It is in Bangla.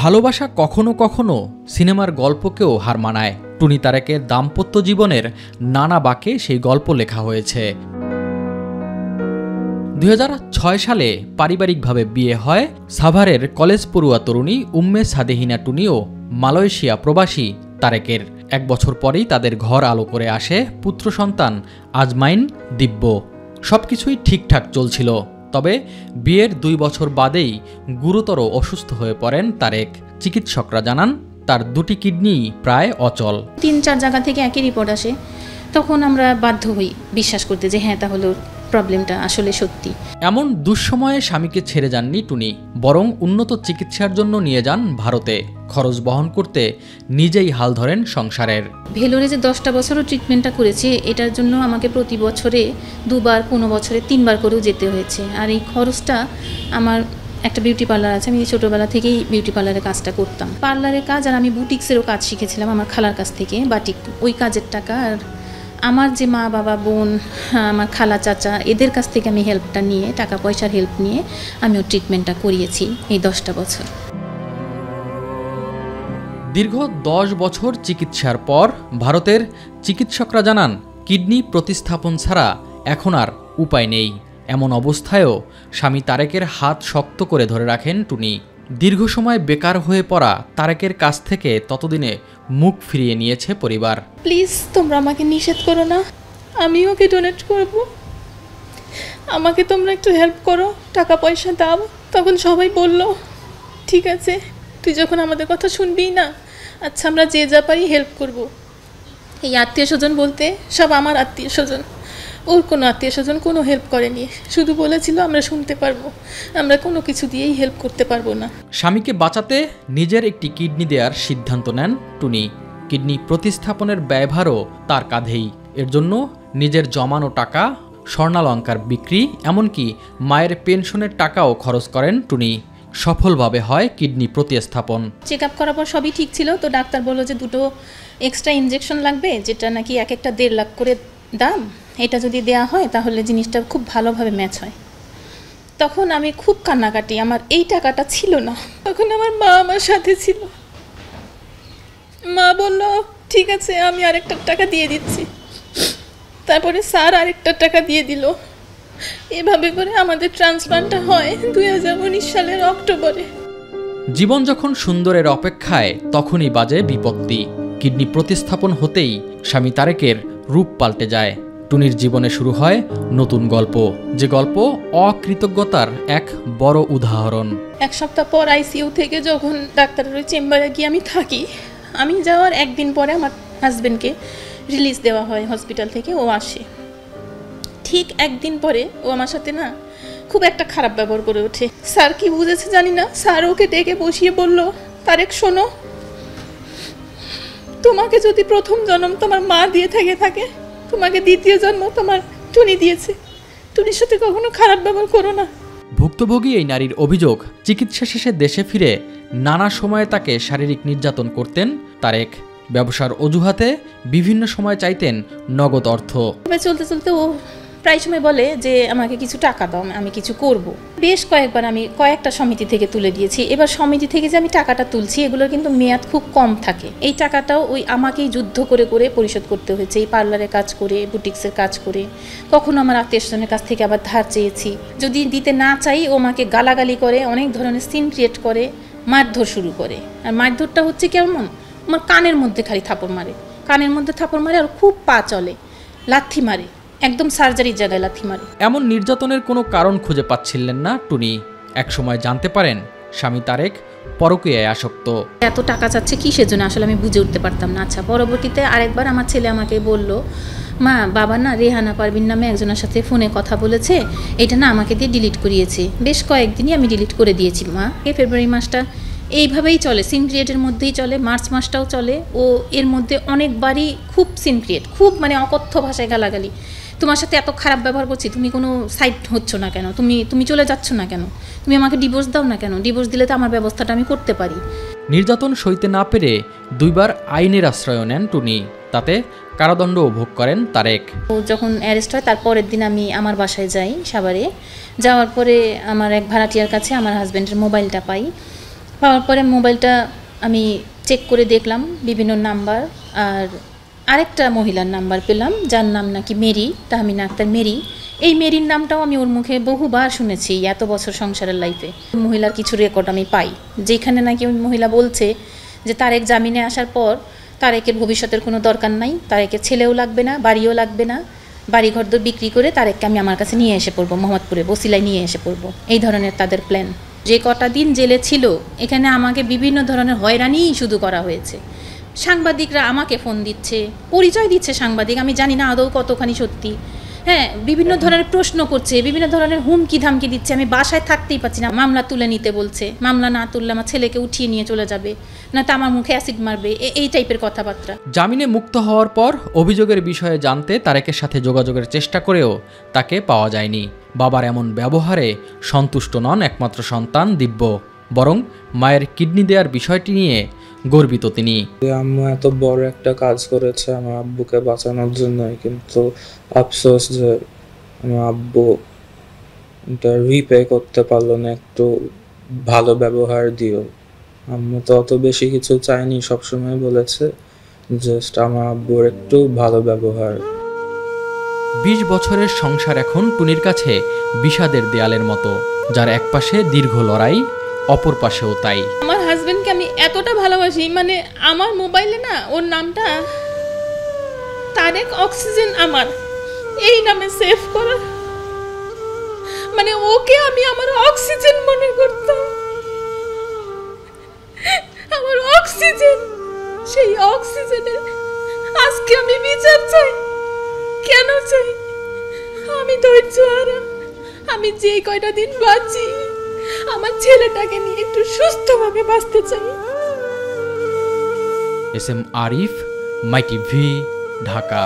ভালোবাসা কখনো কখনো সিনেমার গল্পকেও হার মানায়। টুনি তারেকের দাম্পত্য জীবনের নানা বাঁকে সেই গল্প লেখা হয়েছে। 2006 সালে পারিবারিকভাবে বিয়ে হয় সাভারের কলেজ পড়ুয়া তরুণী উম্মে সাদেহিনা টুনি ও মালয়েশিয়া প্রবাসী তারেকের। 1 বছর পরেই তাদের ঘর আলো করে আসে পুত্র সন্তান আজমাইন দিব্য। সবকিছুই ঠিকঠাক চলছিল, তবে বিয়ের 2 বছর বাদেই গুরুতর অসুস্থ হয়ে পড়েন তারেক। চিকিৎসকরা জানান তার 2টি কিডনি প্রায় অচল। 3-4 জায়গা থেকে একই রিপোর্ট আসে, তখন আমরা বাধ্য হই বিশ্বাস করতে যে হ্যাঁ তাহলে প্রবলেমটা আসলে সত্যি। এমন দুঃসময়ে স্বামীকে ছেড়ে যাননি টুনি, বরং উন্নত চিকিৎসার জন্য নিয়ে যান ভারতে। খরচ বহন করতে নিজেই হাল ধরেন সংসারের। ভেলোরে যে 10টা বছরও ট্রিটমেন্টটা করেছি, এটার জন্য আমাকে প্রতি বছরে 2 বার, কোনো বছরে 3 বার করেও যেতে হয়েছে। আর এই খরচটা আমার একটা বিউটি পার্লার আছে, আমি ছোটোবেলা থেকেই বিউটি পার্লারের কাজটা করতাম। পার্লারের কাজ আর আমি বুটিক্সেরও কাজ শিখেছিলাম আমার খালার কাছ থেকে, বাটিক, ওই কাজের টাকা আর আমার যে মা বাবা বোন, আমার খালা চাচা, এদের কাছ থেকে আমি হেল্পটা নিয়ে, টাকা পয়সার হেল্প নিয়ে আমি ওর ট্রিটমেন্টটা করিয়েছি এই 10টা বছর। দীর্ঘ 10 বছর চিকিৎসার পর ভারতের চিকিৎসকরা জানান কিডনি প্রতিস্থাপন ছাড়া এখন আর উপায় নেই। এমন অবস্থায়ও স্বামী তারেকের হাত শক্ত করে ধরে রাখেন টুনি। দীর্ঘ সময় বেকার হয়ে পড়া তারেকের কাছ থেকে ততদিনে মুখ ফিরিয়ে নিয়েছে পরিবার। প্লিজ তোমরা আমাকে নিষেধ করো না, আমি ওকে ডোনেট করব, আমাকে তোমরা একটু হেল্প করো, টাকা পয়সা দাও। তখন সবাই বলল ঠিক আছে, তুই যখন আমাদের কথা শুনবি না, আচ্ছা আমরা যে যা পারি হেল্প করব। এই আত্মীয় স্বজন বলতে সব আমার আত্মীয় স্বজন, ওর কোনো আত্মীয় স্বজন কোনো হেল্প করেনি, শুধু বলেছিল আমরা শুনতে পারবো, আমরা কোনো কিছু দিয়েই হেল্প করতে পারবো না। স্বামীকে বাঁচাতে নিজের একটি কিডনি দেওয়ার সিদ্ধান্ত নেন টুনি। কিডনি প্রতিস্থাপনের ব্যয়ভারও তার কাঁধেই। এর জন্য নিজের জমানো টাকা, স্বর্ণালংকার বিক্রি, এমনকি মায়ের পেনশনের টাকাও খরচ করেন টুনি। সফলভাবে হয় কিডনি প্রতিস্থাপন। চেক আপ করার পর সবই ঠিক ছিল, তো ডাক্তার বলল যে 2টো এক্সট্রা ইনজেকশন লাগবে, যেটা নাকি এক একটা 1.5 লাখ করে দাম। এটা যদি দেয়া হয় তাহলে জিনিসটা খুব ভালোভাবে ম্যাচ হয়। তখন আমি খুব কান্নাকাটি, আমার এই টাকাটা ছিল না। তখন আমার মা আমার সাথে ছিল, মা বলল ঠিক আছে আমি আরেকটা টাকা দিয়ে দিচ্ছি। তারপরে স্যার আরেকটা টাকা দিয়ে দিল। এভাবে করে আমাদের ট্রান্সপ্লান্টটা হয় 2019 সালের অক্টোবরে। জীবন যখন সুন্দরের অপেক্ষায়, তখনই বাজে বিপত্তি। কিডনি প্রতিস্থাপন হতেই স্বামী তারেকের রূপ পাল্টে যায়। টুনির জীবনে শুরু হয় নতুন গল্প, যে গল্প অকৃতজ্ঞতার এক বড় উদাহরণ। 1 সপ্তাহ পর আইসিইউ থেকে যখন ডাক্তারের ওই চেম্বারে গিয়ে আমি থাকি, আমি যাওয়ার 1 দিন পরে আমার হাজব্যান্ডকে রিলিজ দেওয়া হয় হসপিটাল থেকে। ও আসে, ঠিক 1 দিন পরে ও আমার সাথে না খুব একটা খারাপ ব্যবহার করে ওঠে। স্যার কি বুঝেছে জানি না, স্যার ওকে ডেকে বসিয়ে বলল, তারেক শোনো, তোমাকে যদি প্রথম জন্ম তোমার মা দিয়ে থাকে, তোমাকে দ্বিতীয় জন্ম তোমার টুনি দিয়েছে, টুনির সাথে কখনো খারাপ ব্যবহার করো না। ভুক্তভোগী এই নারীর অভিযোগ, চিকিৎসা শেষে দেশে ফিরে নানা সময়ে তাকে শারীরিক নির্যাতন করতেন তারেক। ব্যবসার অজুহাতে বিভিন্ন সময় চাইতেন নগদ অর্থ। চলতে চলতে ও প্রায় সময় বলে যে আমাকে কিছু টাকা দাও, আমি কিছু করব। বেশ কয়েকবার আমি কয়েকটা সমিতি থেকে তুলে দিয়েছি। এবার সমিতি থেকে যে আমি টাকাটা তুলছি, এগুলোর কিন্তু মেয়াদ খুব কম থাকে। এই টাকাটাও ওই আমাকেই যুদ্ধ করে করে পরিশোধ করতে হয়েছে, এই পার্লারে কাজ করে, বুটিক্সের কাজ করে। কখনো আমার আত্মীয় স্বজনের কাছ থেকে আবার ধার চেয়েছি। যদি দিতে না চাই, ও আমাকে গালাগালি করে, অনেক ধরনের সিন ক্রিয়েট করে, মারধর শুরু করে। আর মারধরটা হচ্ছে কেমন, আমার কানের মধ্যে খালি থাপড় মারে, কানের মধ্যে থাপড় মারে, আর খুব পা চলে, লাথি মারে, একদম সার্জারির জায়গায় লাথি মারে। এমন নির্যাতনের কোনো কারণ খুঁজে পাচ্ছিলেন না টুনি। একসময় জানতে পারেন স্বামী তারেক পরকীয়ায় আসক্ত। এত টাকা চাচ্ছে কিসের জন্য আসলে আমি বুঝে উঠতে পারতাম না। আচ্ছা, পরবর্তীতে আরেকবার আমার ছেলে আমাকে বলল, মা বাবা না রেহানা পারভিন নামে একজনের সাথে ফোনে কথা বলেছে, এটা না আমাকে দিয়ে ডিলিট করিয়েছে। বেশ কয়েকদিনই আমি ডিলিট করে দিয়েছি মা। ফেব্রুয়ারি মাসটা এইভাবেই চলে, সিন ক্রিয়েটের মধ্যেই চলে, মার্চ মাসটাও চলে। ও এর মধ্যে অনেকবারই খুব সিন ক্রিয়েট, খুব মানে অকথ্য ভাষায় গালাগালি, তোমার সাথে এত খারাপ ব্যবহার করছি, তুমি কোনো সাইড হচ্ছ না কেন, তুমি চলে যাচ্ছ না কেন, তুমি আমাকে ডিভোর্স দাও না কেন, ডিভোর্স দিলে তো আমার ব্যবস্থাটা আমি করতে পারি। নির্যাতন সইতে না পেরে 2 বার আইনের আশ্রয় নেন টুনি, তাতে কারাদণ্ডও ভোগ করেন তারেক। ও যখন অ্যারেস্ট হয় তার পরের দিন আমি আমার বাসায় যাই সাভারে। যাওয়ার পরে আমার এক ভাড়াটিয়ার কাছে আমার হাজব্যান্ডের মোবাইলটা পাই। পাওয়ার পরে মোবাইলটা আমি চেক করে দেখলাম বিভিন্ন নাম্বার, আর আরেকটা মহিলার নাম্বার পেলাম যার নাম নাকি মেরি, তাহমিনা আক্তার মেরি। এই মেরির নামটাও আমি ওর মুখে বহুবার শুনেছি এত বছর সংসারের লাইফে। মহিলার কিছু রেকর্ড আমি পাই যেখানে নাকি ওই মহিলা বলছে যে তারেক জামিনে আসার পর তারেকের ভবিষ্যতের কোনো দরকার নাই, তারেকের ছেলেও লাগবে না, বাড়িও লাগবে না, বাড়িঘর দর বিক্রি করে তারেককে আমি আমার কাছে নিয়ে এসে পড়বো, মোহাম্মদপুরে বসিলায় নিয়ে এসে পড়বো। এই ধরনের তাদের প্ল্যান। যে কটা দিন জেলে ছিল এখানে আমাকে বিভিন্ন ধরনের হয়রানিই শুধু করা হয়েছে। সাংবাদিকরা আমাকে ফোন দিচ্ছে, পরিচয় দিচ্ছে সাংবাদিক, আমি জানি না আদৌ কতখানি সত্যি। হ্যাঁ, বিভিন্ন ধরনের প্রশ্ন করছে, বিভিন্ন ধরনের হুমকি ধামকি দিচ্ছে, আমি বাসায় থাকতেই পারছি না। মামলা তুলে নিতে বলছে, মামলা না তুললে আমার ছেলেকে উঠিয়ে নিয়ে চলে যাবে, না তো আমার মুখে অ্যাসিড মারবে, এই টাইপের কথাবার্তা। জামিনে মুক্ত হওয়ার পর অভিযোগের বিষয়ে জানতে তারেকের সাথে যোগাযোগের চেষ্টা করেও তাকে পাওয়া যায়নি। বাবার এমন ব্যবহারে সন্তুষ্ট নন একমাত্র সন্তান দিব্য, বরং মায়ের কিডনি দেওয়ার বিষয়টি নিয়ে গর্বিত তিনি। আম্মু এত বড় একটা কাজ করেছে আমার আব্বুকে বাঁচানোর জন্যই, কিন্তু আফসোস যে আমার আব্বু এটা রিপে করতে পারলো না একটু ভালো ব্যবহার দিও। আম্মু তো অত বেশি কিছু চাইনি, সবসময় বলেছে জাস্ট আমার আব্বুর একটু ভালো ব্যবহার। ২০ বছরের সংসার এখন টুনির কাছে বিষাদের দেয়ালের মতো, যার একপাশে দীর্ঘ লড়াই, অপর পাশেও তাই। আমার হাজবেন্ডকে আমি এতটা ভালোবাসি, মানে আমার মোবাইলে না ওর নামটা তারেক অক্সিজেন আমার এই নামে সেভ করা, মানে ওকে আমি আমার অক্সিজেন মনে করতাম, আমার অক্সিজেন। সেই অক্সিজেনের আজকে আমি বিচার চাই। কেন চাই? আমি ধৈর্য হারাম। আমি যে কয়টা দিন বাঁচি আমার ছেলেটাকে নিয়ে একটু সুস্থভাবে বাঁচতে চাই। এস এম আরিফ, মাই টিভি, ঢাকা।